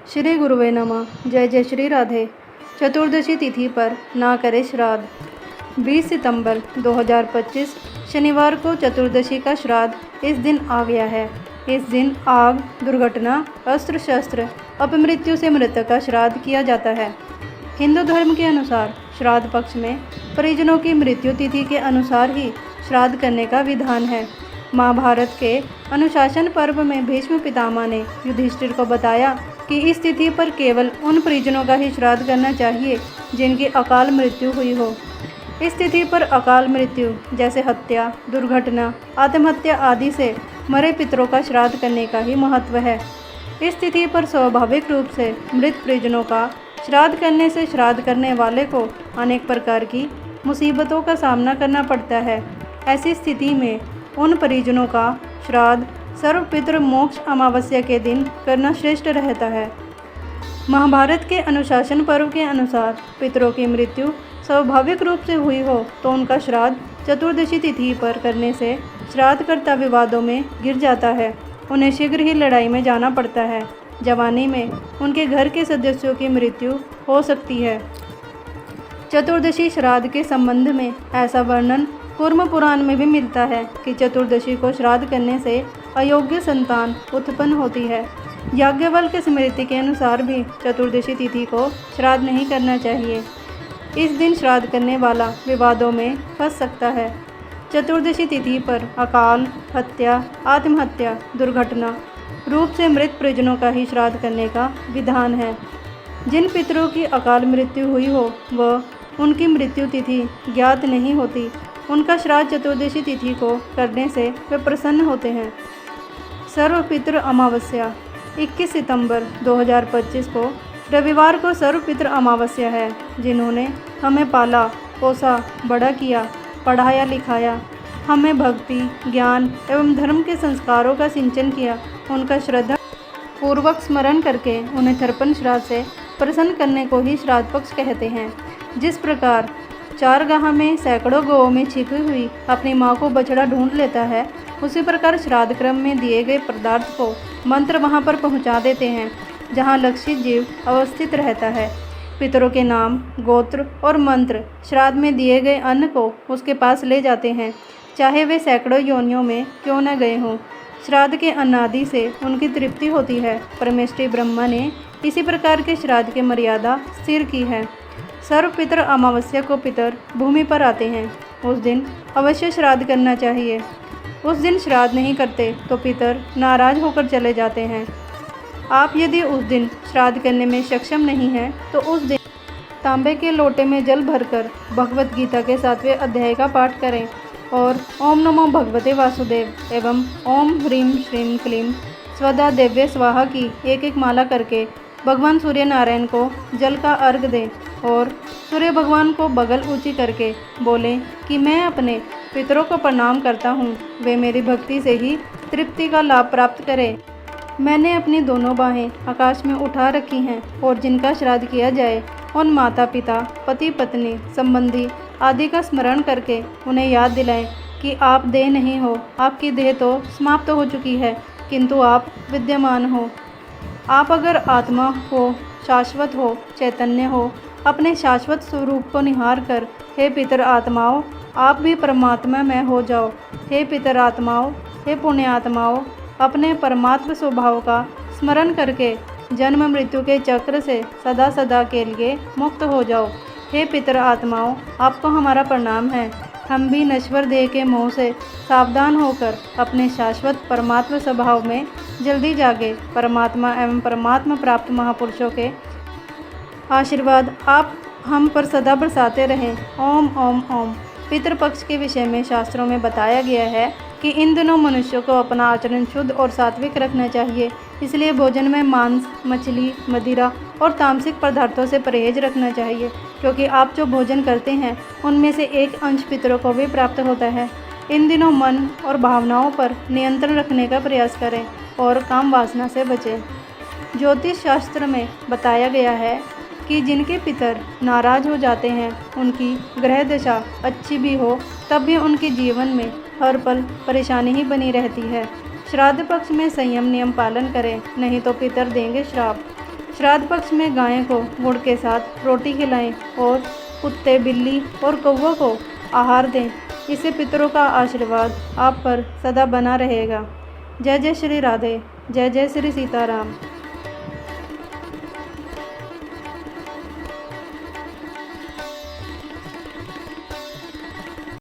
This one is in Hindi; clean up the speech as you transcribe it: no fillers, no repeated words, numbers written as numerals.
श्री गुरुवे नमः। जय जय श्री राधे। चतुर्दशी तिथि पर ना करे श्राद्ध। 20 सितंबर 2025 शनिवार को चतुर्दशी का श्राद्ध इस दिन आ गया है। इस दिन आग, दुर्घटना, अस्त्र शस्त्र, अपमृत्यु से मृतक का श्राद्ध किया जाता है। हिंदू धर्म के अनुसार श्राद्ध पक्ष में परिजनों की मृत्यु तिथि के अनुसार ही श्राद्ध करने का विधान है। महाभारत के अनुशासन पर्व में भीष्म पितामह ने युधिष्ठिर को बताया कि इस तिथि पर केवल उन परिजनों का ही श्राद्ध करना चाहिए जिनकी अकाल मृत्यु हुई हो। इस तिथि पर अकाल मृत्यु जैसे हत्या, दुर्घटना, आत्महत्या आदि से मरे पितरों का श्राद्ध करने का ही महत्व है। इस तिथि पर स्वाभाविक रूप से मृत परिजनों का श्राद्ध करने से श्राद्ध करने वाले को अनेक प्रकार की मुसीबतों का सामना करना पड़ता है। ऐसी स्थिति में उन परिजनों का श्राद्ध सर्वपितृ मोक्ष अमावस्या के दिन करना श्रेष्ठ रहता है। महाभारत के अनुशासन पर्व के अनुसार पितरों की मृत्यु स्वाभाविक रूप से हुई हो तो उनका श्राद्ध चतुर्दशी तिथि पर करने से श्राद्धकर्ता विवादों में गिर जाता है। उन्हें शीघ्र ही लड़ाई में जाना पड़ता है। जवानी में उनके घर के सदस्यों की मृत्यु हो सकती है। चतुर्दशी श्राद्ध के संबंध में ऐसा वर्णन कूर्म पुराण में भी मिलता है कि चतुर्दशी को श्राद्ध करने से अयोग्य संतान उत्पन्न होती है। याज्ञवल्क्य स्मृति के अनुसार भी चतुर्दशी तिथि को श्राद्ध नहीं करना चाहिए। इस दिन श्राद्ध करने वाला विवादों में फंस सकता है। चतुर्दशी तिथि पर अकाल, हत्या, आत्महत्या, दुर्घटना रूप से मृत परिजनों का ही श्राद्ध करने का विधान है। जिन पितरों की अकाल मृत्यु हुई हो वह उनकी मृत्यु तिथि ज्ञात नहीं होती, उनका श्राद्ध चतुर्दशी तिथि को करने से वे प्रसन्न होते हैं। सर्वपितृ अमावस्या 21 सितंबर 2025 को रविवार को सर्वपितृ अमावस्या है। जिन्होंने हमें पाला पोसा, बड़ा किया, पढ़ाया लिखाया, हमें भक्ति, ज्ञान एवं धर्म के संस्कारों का सिंचन किया, उनका श्रद्धा पूर्वक स्मरण करके उन्हें तर्पण श्राद्ध से प्रसन्न करने को ही श्राद्ध पक्ष कहते हैं। जिस प्रकार चारगाह में सैकड़ों गौओं में छिपी हुई अपनी माँ को बछड़ा ढूंढ लेता है, उसी प्रकार श्राद्ध क्रम में दिए गए पदार्थ को मंत्र वहाँ पर पहुँचा देते हैं जहाँ लक्षित जीव अवस्थित रहता है। पितरों के नाम, गोत्र और मंत्र श्राद्ध में दिए गए अन्न को उसके पास ले जाते हैं, चाहे वे सैकड़ों योनियों में क्यों न गए हों। श्राद्ध के अन्नादि से उनकी तृप्ति होती है। परमेष्ठी ब्रह्मा ने इसी प्रकार के श्राद्ध की मर्यादा स्थिर की है। सर्वपितृ अमावस्या को पितर भूमि पर आते हैं। उस दिन अवश्य श्राद्ध करना चाहिए। उस दिन श्राद्ध नहीं करते तो पितर नाराज होकर चले जाते हैं। आप यदि उस दिन श्राद्ध करने में सक्षम नहीं हैं तो उस दिन तांबे के लोटे में जल भरकर भगवत गीता के 7वें अध्याय का पाठ करें और ओम नमो भगवते वासुदेव एवं ओम ह्रीं श्रीं क्लीं स्वधा देव्य स्वाहा की एक एक माला करके भगवान सूर्य नारायण को जल का अर्घ दें और सूर्य भगवान को बगल ऊंची करके बोलें कि मैं अपने पितरों को प्रणाम करता हूँ, वे मेरी भक्ति से ही तृप्ति का लाभ प्राप्त करें। मैंने अपनी दोनों बाहें आकाश में उठा रखी हैं और जिनका श्राद्ध किया जाए उन माता पिता, पति पत्नी, संबंधी आदि का स्मरण करके उन्हें याद दिलाएं कि आप देह नहीं हो, आपकी देह तो समाप्त हो चुकी है किंतु आप विद्यमान हो। आप अगर आत्मा हो, शाश्वत हो, चैतन्य हो, अपने शाश्वत स्वरूप को निहार कर हे पितर आत्माओं आप भी परमात्मा में हो जाओ। हे पितर आत्माओं, हे पुण्य आत्माओं, अपने परमात्म स्वभाव का स्मरण करके जन्म मृत्यु के चक्र से सदा सदा के लिए मुक्त हो जाओ। हे पितर आत्माओं आपको हमारा प्रणाम है। हम भी नश्वर देह के मोह से सावधान होकर अपने शाश्वत परमात्म स्वभाव में जल्दी जागे। परमात्मा एवं परमात्मा प्राप्त महापुरुषों के आशीर्वाद आप हम पर सदा बरसाते रहें। ओम ओम ओम। पितृपक्ष के विषय में शास्त्रों में बताया गया है कि इन दिनों मनुष्यों को अपना आचरण शुद्ध और सात्विक रखना चाहिए। इसलिए भोजन में मांस, मछली, मदिरा और तामसिक पदार्थों से परहेज रखना चाहिए, क्योंकि आप जो भोजन करते हैं उनमें से एक अंश पितरों को भी प्राप्त होता है। इन दिनों मन और भावनाओं पर नियंत्रण रखने का प्रयास करें और काम वासना से बचें। ज्योतिष शास्त्र में बताया गया है कि जिनके पितर नाराज हो जाते हैं उनकी ग्रह दशा अच्छी भी हो तब भी उनके जीवन में हर पल परेशानी ही बनी रहती है। श्राद्ध पक्ष में संयम नियम पालन करें, नहीं तो पितर देंगे श्राप। श्राद्ध पक्ष में गाय को गुड़ के साथ रोटी खिलाएं और कुत्ते, बिल्ली और कौवा को आहार दें। इससे पितरों का आशीर्वाद आप पर सदा बना रहेगा। जय जय श्री राधे। जय जय श्री सीताराम।